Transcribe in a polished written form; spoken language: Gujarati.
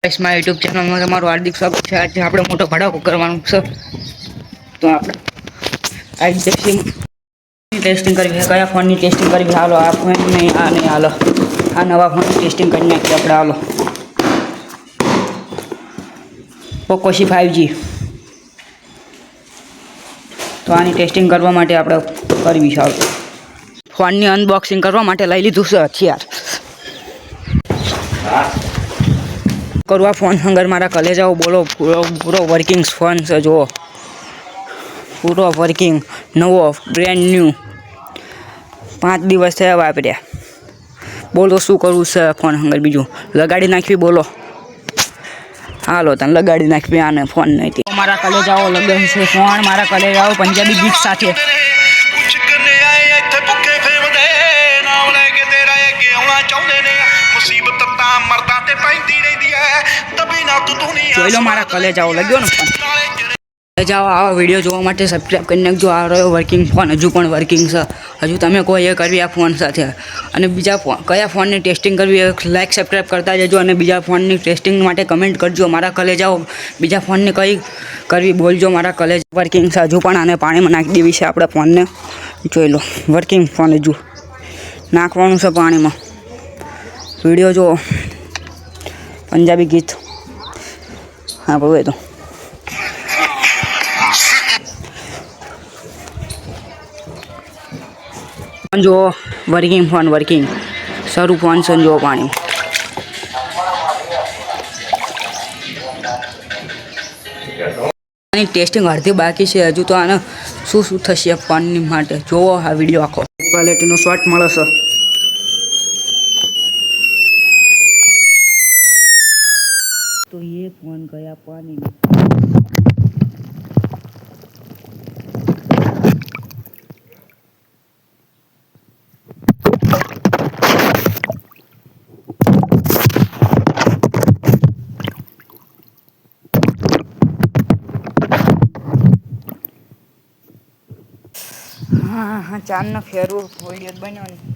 મારા યુટ્યુબ ચેનલમાં તમારું હાર્દિક સ્વાગત છે। આજે આપણે મોટો ભડાકો કરવાનું છે, તો આપણે ટેસ્ટિંગ કરવી છે। કયા ફોનની ટેસ્ટિંગ કરવી? હાલો આ ફોન નહીં, આ નહીં, હાલો આ નવા ફોનની ટેસ્ટિંગ કરી નાખીએ આપણે। હાલો પોકો C5G, તો આની ટેસ્ટિંગ કરવા માટે આપણે કરવી છે। હાલો ફોનની અનબોક્સિંગ કરવા માટે લઈ લીધું છે હથિયાર। કરવા ફોન હંગર મારા કલેજાઓ બોલો પૂરો વર્કિંગ ફોન છે, જુઓ પૂરો વર્કિંગ નવો બ્રેન્ડ ન્યૂ 5 દિવસ થયા વાપર્યા। બોલો શું કરવું છે ફોન હંગર? બીજું લગાડી નાખવી? બોલો હાલો તને લગાડી નાખવી આને ફોન નહીં। મારા કલેજાઓ લગન છે ફોન, મારા કલેજાઓ પંજાબી ગીત સાથે। જોઈ લો મારા કલેજાઓ લગ્યો ને ફોન। કલેજાઓ આવા વિડીયો જોવા માટે સબસ્ક્રાઈબ કરી નાખજો। આ રહ્યો વર્કિંગ ફોન, હજુ પણ વર્કિંગ છે। હજુ તમે કોઈ એ કરવી આ ફોન સાથે, અને બીજા કયા ફોનની ટેસ્ટિંગ કરવી એ લાઈક સબસ્ક્રાઈબ કરતા જજો, અને બીજા ફોનની ટેસ્ટિંગ માટે કમેન્ટ કરજો। મારા કલેજાઓ બીજા ફોનની કઈ કરવી બોલજો। મારા કલેજ વર્કિંગ છે, હજુ પણ આને પાણીમાં નાખી દેવી છે આપણે ફોનને। જોઈ લો વર્કિંગ ફોન, હજુ નાખવાનું છે પાણીમાં। વિડીયો જુઓ, પંજાબી ગીત હા બોલો તો જો વર્કિંગ ફોન, વર્કિંગ શરૂ ફોન છે, જો પાણી આની ટેસ્ટિંગ અડધી બાકી છે હજુ। તો આને શું શું થશે ફોનની માટે જોવો આ વિડીયો આખો। ક્વોલિટીનો શોર્ટ મળે છે, તો ये फोन गया पानी में। हाँ हाँ चांद ना फेरू विडियो बनो।